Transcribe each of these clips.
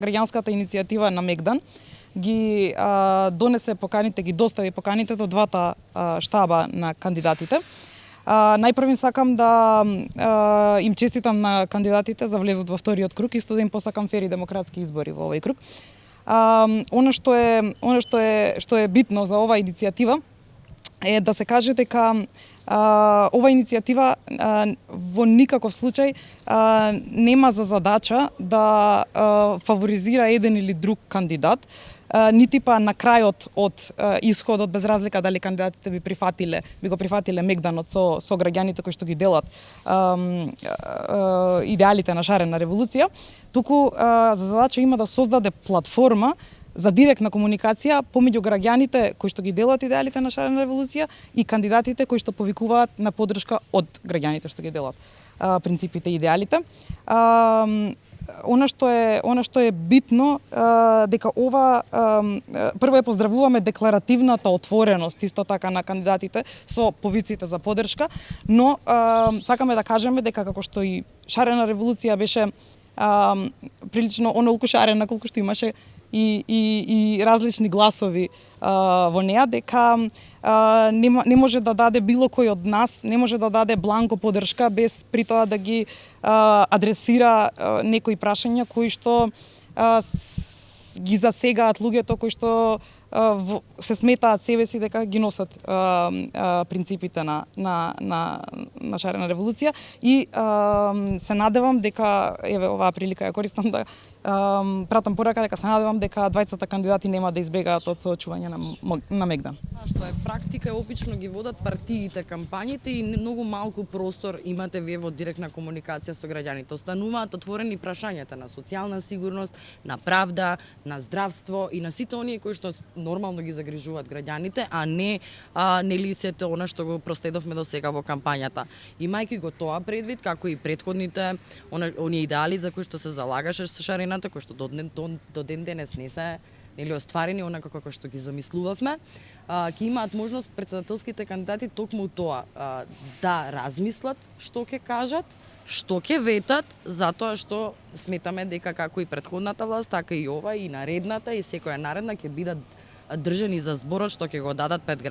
граѓанската иницијатива на Мегдан ги донесе поканите, ги достави поканите до двата штаба на кандидатите. Најпрвин сакам да им честитам на кандидатите за влезот во вториот круг, исто да им посакам фери демократски избори во овој круг. Она што е битно за оваа иницијатива е да се каже дека ова иницијатива во никаков случај нема за задача да фаворизира еден или друг кандидат, нити па на крајот од исходот, без разлика дали кандидатите би го прифатиле Мегданот со граѓаните кои што ги делат идеалите на шарена револуција, туку за задача има да создаде платформа за директна комуникација помеѓу граѓаните кои што ги делат идеалите на шарена револуција и кандидатите кои што повикуваат на поддршка од граѓаните што ги делат принципите и идеалите. Она што е битно дека ова прво ја поздравуваме декларативната отвореност исто така на кандидатите со повиците за поддршка, но сакаме да кажеме дека како што и шарена револуција беше прилично онолку шарена колку што имаше и различни гласови во неа, дека не може да даде било кој од нас, не може да даде бланко поддршка без при тоа да ги адресира некои прашања кои што ги засегаат луѓето кои што се сметаат себе си дека ги носат принципите на шарена револуција и се надевам дека еве оваа прилика ја користам да пратам порака дека се надевам дека двајцата кандидати нема да избегаат од соочување на Мегдан. Што е практика, обично ги водат партиите кампањите и многу малку простор имате вие во директна комуникација со граѓаните. Остануваат отворени прашањата на социјална сигурност, на правда, на здравство и на сите оние кои што нормално ги загрижуваат граѓаните, а не нели сето она што го проследовме до сега во кампањата. Имајќи го тоа предвид, како и претходните оние идеали за кои што се залагаше со шарената, кои што до ден денес не се нели остварени онака како што ги замислувавме, ќе имаат можност претседателските кандидати токму тоа да размислат што ќе кажат, што ќе ветат, затоа што сметаме дека како и претходната власт, така и ова и наредната и секоја наредна ќе бидат држани за зборот што ќе го дадат пред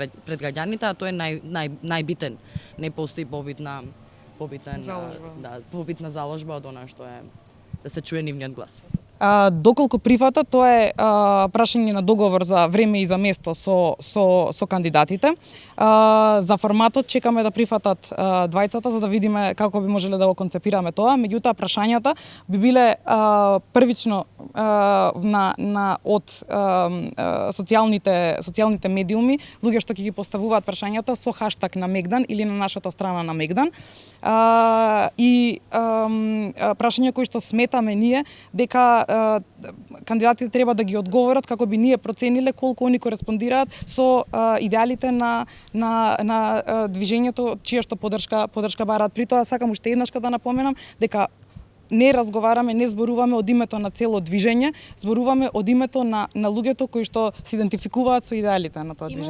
граѓаните, а тоа е најбитен. Не постои побитна заложба од она што е да се чуе нивниот глас. Доколку прифатат, тоа е прашање на договор за време и за место со кандидатите. За форматот чекаме да прифатат двајцата за да видиме како би можеле да го концепираме тоа. Меѓутоа прашањата би биле првично од социјалните медиуми, луѓе што ќе ги поставуваат прашањата со хаштаг на Мегдан или на нашата страна на Мегдан. И прашања кои што сметаме ние дека кандидатите треба да ги одговорат како би ние процениле колку они кореспондираат со идеалите на движењето чија што поддршка бараат. При тоа сакам уште еднаш да напоменам дека не разговараме, не зборуваме од името на цело движење, зборуваме од името на луѓето кои што се идентификуваат со идеалите на тоа движење.